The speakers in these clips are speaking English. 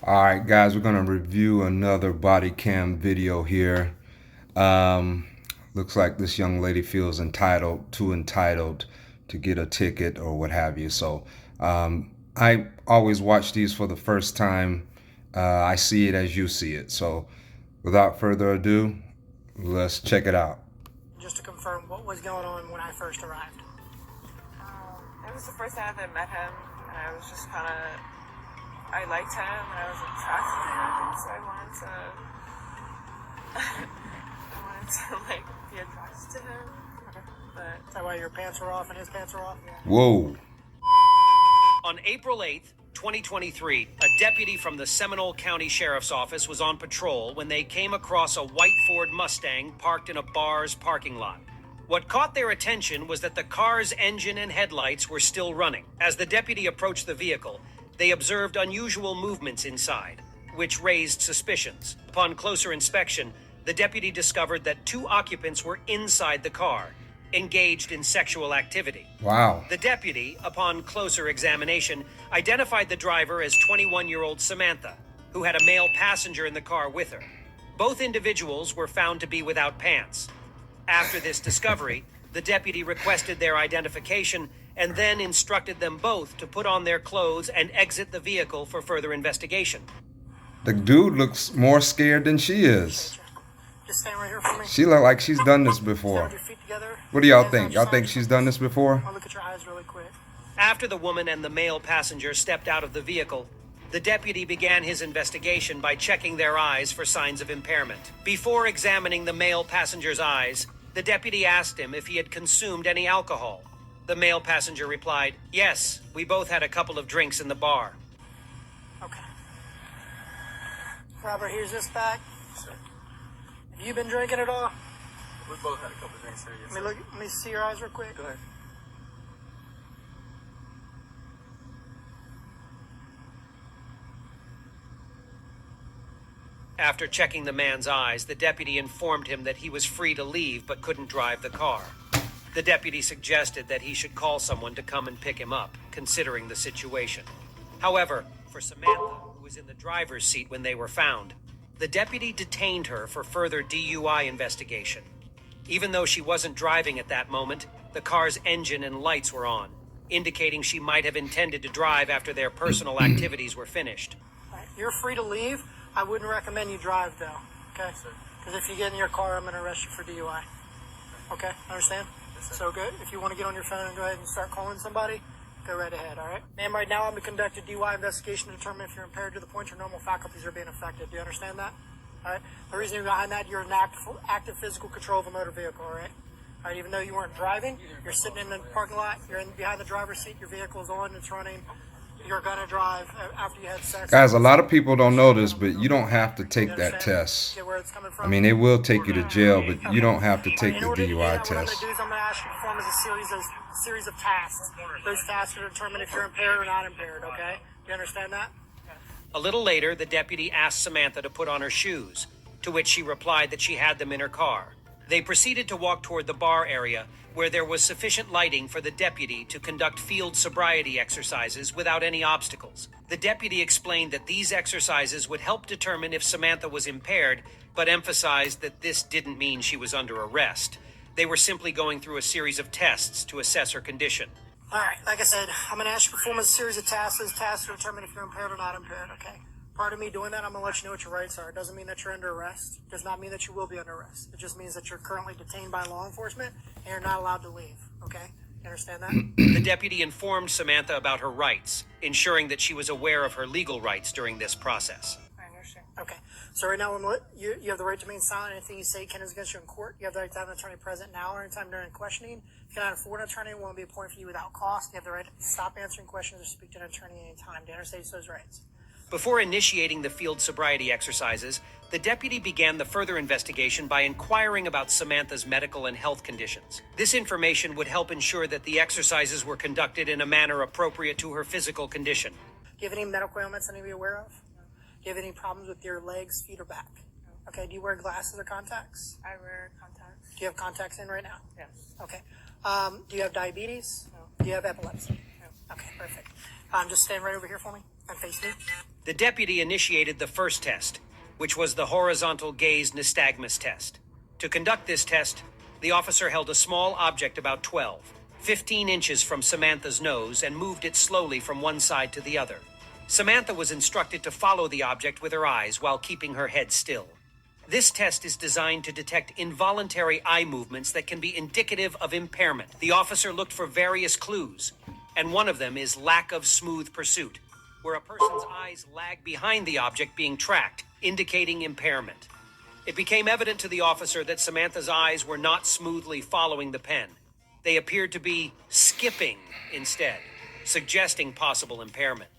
All right, guys, we're going to review another body cam video here. Looks like this young lady feels too entitled to get a ticket or what have you. So I always watch these for the first time. I see it as you see it. So without further ado, let's check it out. Just to confirm, what was going on when I first arrived? It was the first time I met him, and I was just kind of, I liked him, and I was attracted to him, so I wanted to like be attracted to him. But Is that why your pants were off and his pants were off? Yeah. Whoa. On April 8th, 2023, a deputy from the Seminole County Sheriff's Office was on patrol when they came across a white Ford Mustang parked in a bar's parking lot. What caught their attention was that the car's engine and headlights were still running. As the deputy approached the vehicle, they observed unusual movements inside, which raised suspicions. Upon closer inspection, the deputy discovered that two occupants were inside the car, engaged in sexual activity. Wow. The deputy, upon closer examination, identified the driver as 21-year-old Samantha, who had a male passenger in the car with her. Both individuals were found to be without pants. After this discovery, the deputy requested their identification and then instructed them both to put on their clothes and exit the vehicle for further investigation. The dude looks more scared than she is. Just stand right here for me. She look like she's done this Stand before. with your feet together. What do y'all Hands on think? your Y'all think sides. she's done this before? I'll look at your eyes really quick. After the woman and the male passenger stepped out of the vehicle, the deputy began his investigation by checking their eyes for signs of impairment. Before examining the male passenger's eyes, the deputy asked him if he had consumed any alcohol. The male passenger replied, "Yes, we both had a couple of drinks in the bar." Okay. Robert, here's this back. Have you been drinking at all? We both had a couple drinks here. Yes, Let me see your eyes real quick. Go ahead. After checking the man's eyes, the deputy informed him that he was free to leave but couldn't drive the car. The deputy suggested that he should call someone to come and pick him up, considering the situation. However, for Samantha, who was in the driver's seat when they were found, the deputy detained her for further DUI investigation. Even though she wasn't driving at that moment, the car's engine and lights were on, indicating she might have intended to drive after their personal activities were finished. All right, you're free to leave. I wouldn't recommend you drive, though. Okay? Because if you get in your car, I'm going to arrest you for DUI. Okay? Understand? So good. If you want to get on your phone and go ahead and start calling somebody, go right ahead, all right? Ma'am, right now I'm going to conduct a DUI investigation to determine if you're impaired to the point your normal faculties are being affected. Do you understand that? All right? The reason behind that, you're in active physical control of a motor vehicle, all right? All right, even though you weren't driving, you're sitting in the parking lot, you're behind the driver's seat, your vehicle's on, it's running. You're going to drive after you had sex. Guys, a lot of people don't know this, but you don't have to take that test. Get where it's coming from? I mean, it will take you to jail, but you don't have to take In the order to do DUI that, what I'm going test. to do is I'm going to ask you to perform as a series of tasks. Those tasks are to determine if you're impaired or not impaired, okay? You understand that? A little later, the deputy asked Samantha to put on her shoes, to which she replied that she had them in her car. They proceeded to walk toward the bar area, where there was sufficient lighting for the deputy to conduct field sobriety exercises without any obstacles. The deputy explained that these exercises would help determine if Samantha was impaired, but emphasized that this didn't mean she was under arrest. They were simply going through a series of tests to assess her condition. All right, like I said, I'm going to ask you to perform a series of tasks. Those tasks to determine if you're impaired or not impaired, okay? Part of me doing that, I'm going to let you know what your rights are. It doesn't mean that you're under arrest. It does not mean that you will be under arrest. It just means that you're currently detained by law enforcement and you're not allowed to leave, okay? You understand that? The deputy informed Samantha about her rights, ensuring that she was aware of her legal rights during this process. I understand. Okay. So right now, you have the right to remain silent. Anything you say can is against you in court. You have the right to have an attorney present now or anytime during questioning. If you cannot afford an attorney, it won't be appointed for you without cost. You have the right to stop answering questions or speak to an attorney at any time. Do you understand those rights? Before initiating the field sobriety exercises, the deputy began the further investigation by inquiring about Samantha's medical and health conditions. This information would help ensure that the exercises were conducted in a manner appropriate to her physical condition. Do you have any medical ailments I need to be aware of? Do you have any problems with your legs, feet, or back? Okay. Do you wear glasses or contacts? I wear contacts. Do you have contacts in right now? Yes. Okay. Do you have diabetes? No. Do you have epilepsy? No. Okay, perfect. Just stand right over here for me. And face me. The deputy initiated the first test, which was the horizontal gaze nystagmus test. To conduct this test, the officer held a small object about 15 inches from Samantha's nose and moved it slowly from one side to the other. Samantha was instructed to follow the object with her eyes while keeping her head still. This test is designed to detect involuntary eye movements that can be indicative of impairment. The officer looked for various clues, and one of them is lack of smooth pursuit, where a person's eyes lag behind the object being tracked, indicating impairment. It became evident to the officer that Samantha's eyes were not smoothly following the pen. They appeared to be skipping instead, suggesting possible impairment.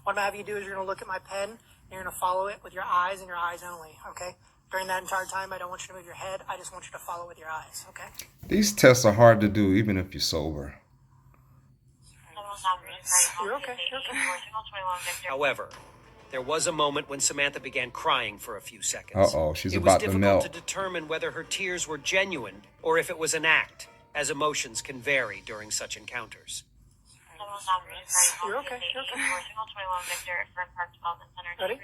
What I'm gonna have you do is you're gonna look at my pen, and you're gonna follow it with your eyes and your eyes only, okay? During that entire time, I don't want you to move your head. I just want you to follow with your eyes, okay? These tests are hard to do even if you're sober. You're okay. You're okay. However, there was a moment when Samantha began crying for a few seconds. Uh-oh, she's it about was to melt. difficult to determine whether her tears were genuine or if it was an act, as emotions can vary during such encounters. You're okay. You're okay. Ready?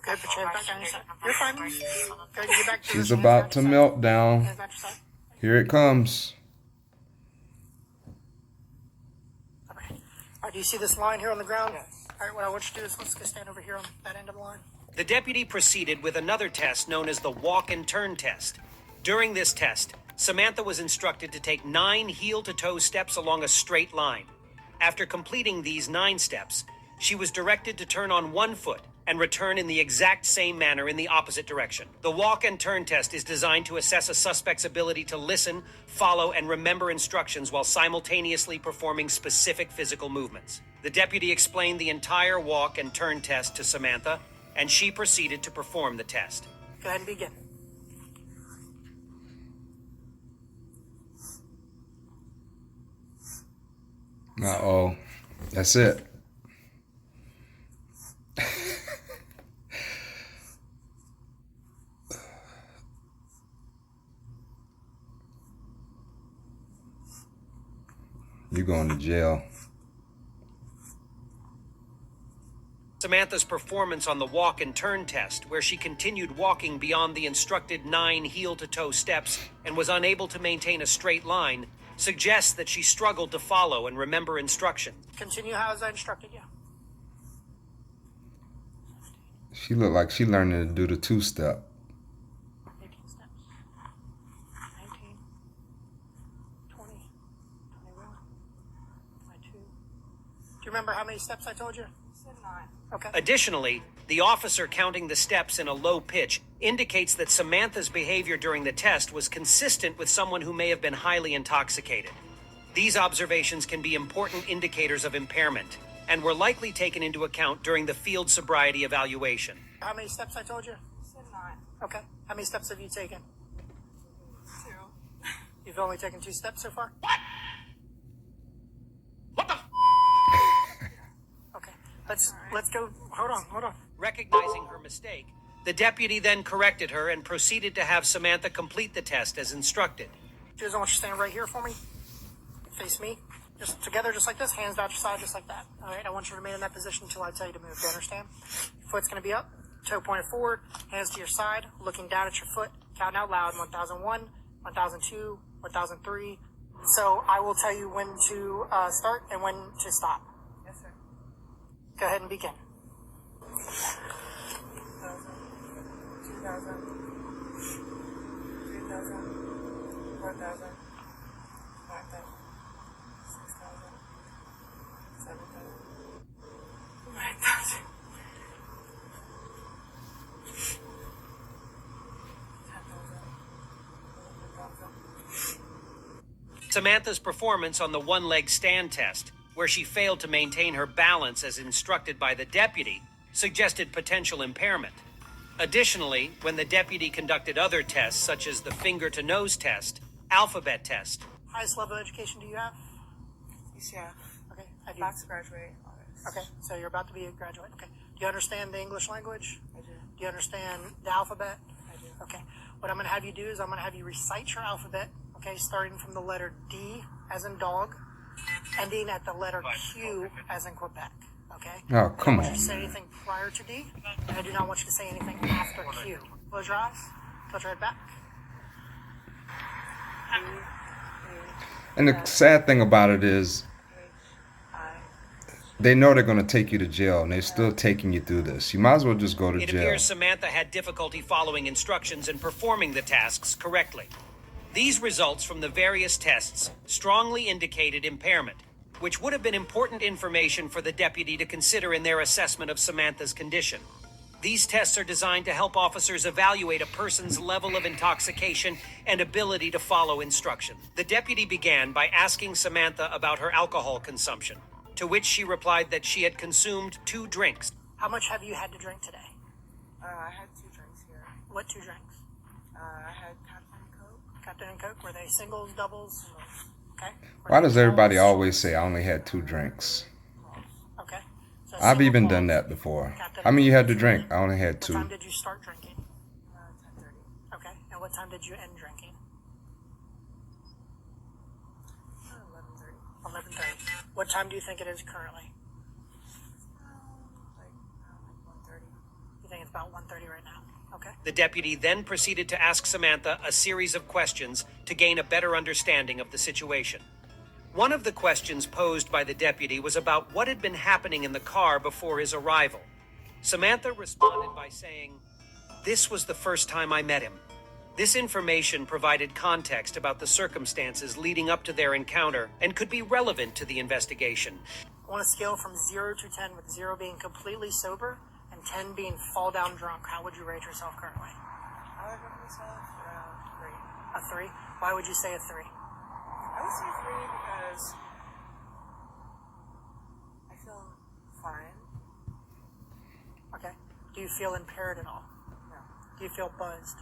Good. Put your head back on your side. You're fine. Good. Get back to She's your about to melt down. Hands back to your side. Here it comes. Okay. All right. Do you see this line here on the ground? Yes. All right. What I want you to do is let's go stand over here on that end of the line. The deputy proceeded with another test known as the walk and turn test. During this test, Samantha was instructed to take 9 heel-to-toe steps along a straight line. After completing these 9 steps, she was directed to turn on one foot and return in the exact same manner in the opposite direction. The walk and turn test is designed to assess a suspect's ability to listen, follow, and remember instructions while simultaneously performing specific physical movements. The deputy explained the entire walk and turn test to Samantha, and she proceeded to perform the test. Go ahead and begin. Uh-oh. That's it. You're going to jail. Samantha's performance on the walk and turn test, where she continued walking beyond the instructed 9 heel-to-toe steps and was unable to maintain a straight line, suggests that she struggled to follow and remember instruction. Continue how as I instructed you. She looked like she learning to do the 2-step. 18 steps. 19, 20, 21, 22. Do you remember how many steps I told you? You said 9. Okay. Additionally, the officer counting the steps in a low pitch indicates that Samantha's behavior during the test was consistent with someone who may have been highly intoxicated. These observations can be important indicators of impairment and were likely taken into account during the field sobriety evaluation. How many steps I told you? You said 9. Okay. How many steps have you taken? 2. You've only taken 2 steps so far? What the? Okay. Let's go. Hold on. Recognizing her mistake, the deputy then corrected her and proceeded to have Samantha complete the test as instructed. I want you to stand right here for me. Face me. Just together, just like this. Hands out your side, just like that. All right. I want you to remain in that position until I tell you to move. Do you understand? Your foot's going to be up. Toe pointed forward. Hands to your side. Looking down at your foot. Counting out loud. 1001, 1002, 1003. So I will tell you when to start and when to stop. Yes, sir. Go ahead and begin. 1,000, 2,000, 3,000, 4,000, 5,000, 6,000, 7,000, 9,000, 10,000, 11,000. Samantha's performance on the one-leg stand test, where she failed to maintain her balance as instructed by the deputy, suggested potential impairment. Additionally, when the deputy conducted other tests, such as the finger-to-nose test, alphabet test, Highest level of education do you have? Yeah. Okay. Have you? About to graduate August. Okay. So you're about to be a graduate. Okay. Do you understand the English language? I do. Do you understand the alphabet? I do. Okay. What I'm going to have you do is I'm going to have you recite your alphabet, okay, starting from the letter D as in dog, ending at the letter Q as in Quebec. okay? Oh, I don't come want on, you to say man. anything prior to D, and I do not want you to say anything after Q. Close your eyes. Tilt your head back. And the sad thing about it is, they know they're going to take you to jail, and they're still taking you through this. You might as well just go to It jail. appears Samantha had difficulty following instructions and performing the tasks correctly. These results from the various tests strongly indicated impairment, which would have been important information for the deputy to consider in their assessment of Samantha's condition. These tests are designed to help officers evaluate a person's level of intoxication and ability to follow instruction. The deputy began by asking Samantha about her alcohol consumption, to which she replied that she had consumed 2 drinks. How much have you had to drink today? I had 2 drinks here. What 2 drinks? I had Captain Coke. Captain and Coke? Were they singles, doubles? Okay. Why does everybody always say I only had 2 drinks? Okay. So I've single even calls. done that before. Captain How many you had to and drink? Coke. I only had What 2. time did you start drinking? 10:30. Okay. And what time did you end drinking? 11:30. 11:30. What time do you think it is currently? Like 1:30. You think it's about 1:30 right now? Okay. The deputy then proceeded to ask Samantha a series of questions to gain a better understanding of the situation. One of the questions posed by the deputy was about what had been happening in the car before his arrival. Samantha responded by saying, "This was the first time I met him." This information provided context about the circumstances leading up to their encounter and could be relevant to the investigation. On a scale from 0 to 10, with 0 being completely sober and 10 being fall down drunk, how would you rate yourself currently? I would give myself around 3. A 3? Why would you say a 3? I would say 3 because I feel fine. Okay. Do you feel impaired at all? No. Do you feel buzzed?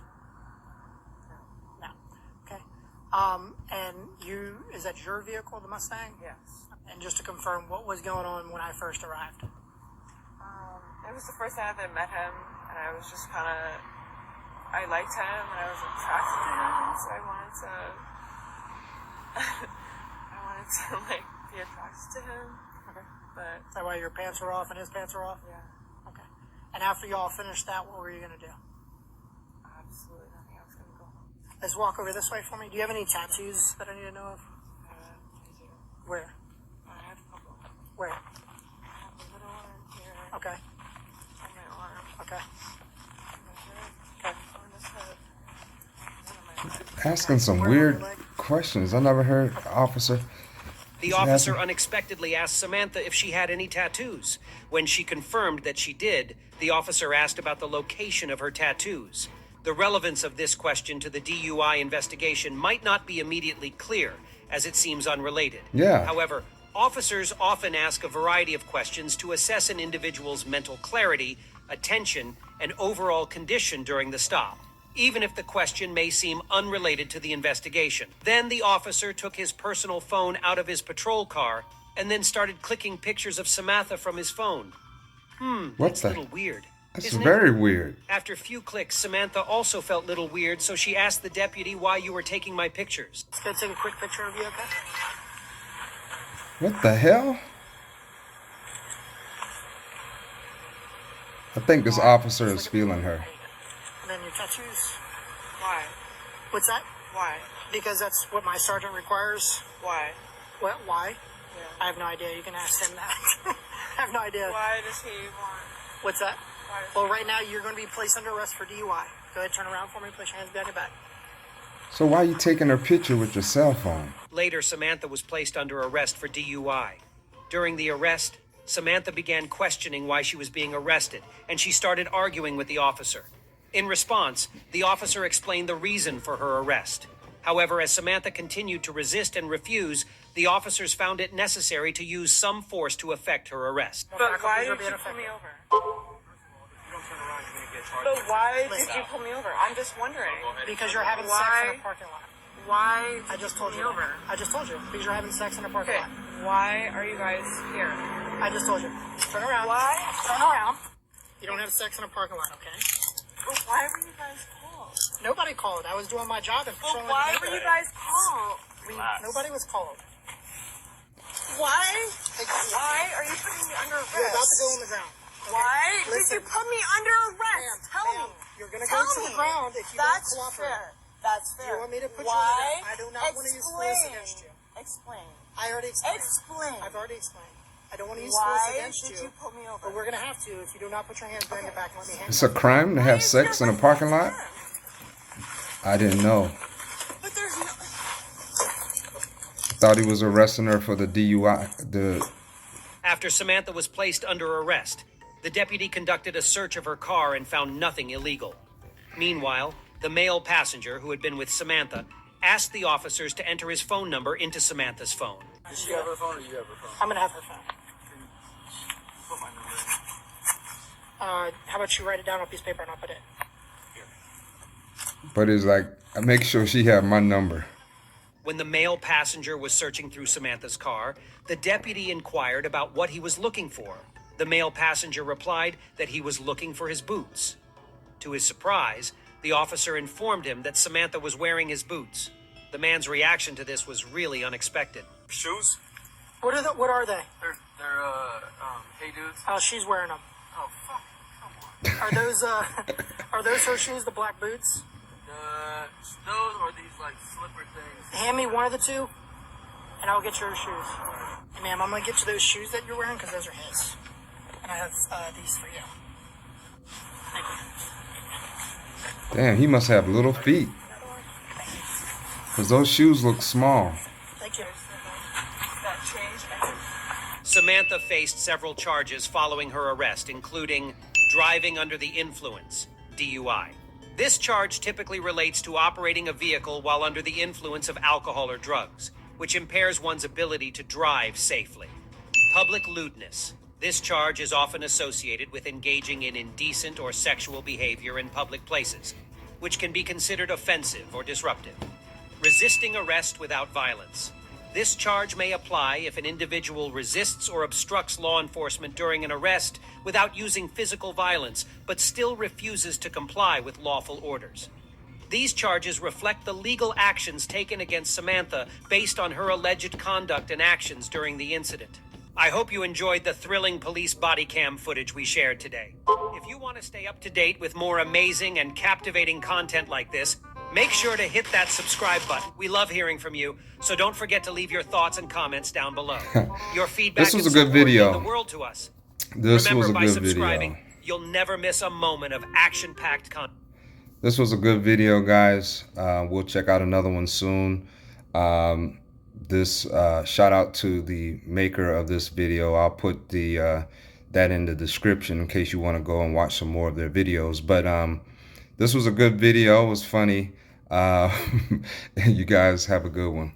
No. No. Okay. And is that your vehicle, the Mustang? Yes. And just to confirm, what was going on when I first arrived? It was the first time that I met him, and I was just kind of, I liked him, and I was attracted to him, so I wanted to like, be attracted to him, Okay. but, Is that why your pants were off and his pants were off? yeah, Okay. And after y'all finished that, what were you going to do? absolutely nothing. I was going to go home. Let's walk over this way for me. Do you have any tattoos that I need to know of? I do. Where? I have a couple. Where? I have a little one here, Okay. on my arm, Okay. on my head, Okay. on this head, one on my head. Asking some weird questions. I never heard officer. The officer unexpectedly asked Samantha if she had any tattoos. When she confirmed that she did, the officer asked about the location of her tattoos. The relevance of this question to the DUI investigation might not be immediately clear, as it seems unrelated. Yeah. However, officers often ask a variety of questions to assess an individual's mental clarity, attention, and overall condition during the stop, even if the question may seem unrelated to the investigation. Then the officer took his personal phone out of his patrol car and then started clicking pictures of Samantha from his phone. What That's the? a little weird. That's isn't very it? weird. After a few clicks, Samantha also felt a little weird, so she asked the deputy why you were taking my pictures. Let's go take a quick picture of you, okay? What the hell? I think this officer is feeling her. And then your tattoos. Why? What's that? Why? Because that's what my sergeant requires. Why? What? Why? Yeah. I have no idea. You can ask him that. I have no idea. Why does he want? What's that? Why does Well, he right now you're going to be placed under arrest for DUI. Go ahead, turn around for me. Place your hands behind your back. So why are you taking her picture with your cell phone? Later, Samantha was placed under arrest for DUI. During the arrest, Samantha began questioning why she was being arrested, and she started arguing with the officer. In response, the officer explained the reason for her arrest. However, as Samantha continued to resist and refuse, the officers found it necessary to use some force to effect her arrest. But why did you pull me over? But why did you pull me over? I'm just wondering. Because you're having sex in a parking lot. Why I did just you told pull you. me over? I just told you. Because you're having sex in a parking Okay, lot. why are you guys here? I just told you. Turn around. Why? Turn around. You don't have sex in a parking lot, okay? But why were you guys called? Nobody called. I was doing my job and But patrolling why the were you neighborhood. guys called? Nobody was called. Why? Hey, Why are you putting me under arrest? You're about to go on the ground. Okay? Why Listen. did you put me under arrest? Tell Ma'am, me. you're gonna Tell go to me. the ground if you That's don't cooperate. fair. That's fair. You want me to put you Why? on the ground? I do not want to use force against you. Explain. I already explained. Explain. I've already explained. I don't want to use force Why against did you put me over? But we're gonna have to if you do not put your hands behind your back and let me handcuff It's a crime to have sex in a parking lot? I didn't know. But there's no. Thought he was arresting her for the DUI. After Samantha was placed under arrest, the deputy conducted a search of her car and found nothing illegal. Meanwhile, the male passenger who had been with Samantha asked the officers to enter his phone number into Samantha's phone. Does she have her phone or you have her phone? I'm gonna have her phone. Put my number in. How about you write it down on a piece of paper and I'll put it in. But it's like, make sure she have my number. When the male passenger was searching through Samantha's car, the deputy inquired about what he was looking for. The male passenger replied that he was looking for his boots. To his surprise, the officer informed him that Samantha was wearing his boots. The man's reaction to this was really unexpected. Shoes? What are they? They're hey dudes. Oh, she's wearing them. Oh, fuck. Are those her shoes? The black boots? Those or these like slipper things. Hand me one of the two, and I'll get you her shoes. Hey, ma'am, I'm gonna get you those shoes that you're wearing because those are his, and I have these for you. Thank you. Damn, he must have little feet. Because those shoes look small. Thank you. That change. Samantha faced several charges following her arrest, including driving under the influence, DUI. This charge typically relates to operating a vehicle while under the influence of alcohol or drugs, which impairs one's ability to drive safely. Public lewdness. This charge is often associated with engaging in indecent or sexual behavior in public places, which can be considered offensive or disruptive. Resisting arrest without violence. This charge may apply if an individual resists or obstructs law enforcement during an arrest without using physical violence, but still refuses to comply with lawful orders. These charges reflect the legal actions taken against Samantha based on her alleged conduct and actions during the incident. I hope you enjoyed the thrilling police body cam footage we shared today. If you want to stay up to date with more amazing and captivating content like this, make sure to hit that subscribe button. We love hearing from you, so don't forget to leave your thoughts and comments down below. Your feedback This was and a good support mean video. the world to us. This Remember, was a by good subscribing, video. you'll never miss a moment of action-packed content. This was a good video, guys. We'll check out another one soon. Shout out to the maker of this video. I'll put that in the description in case you want to go and watch some more of their videos. But this was a good video. It was funny. You guys have a good one.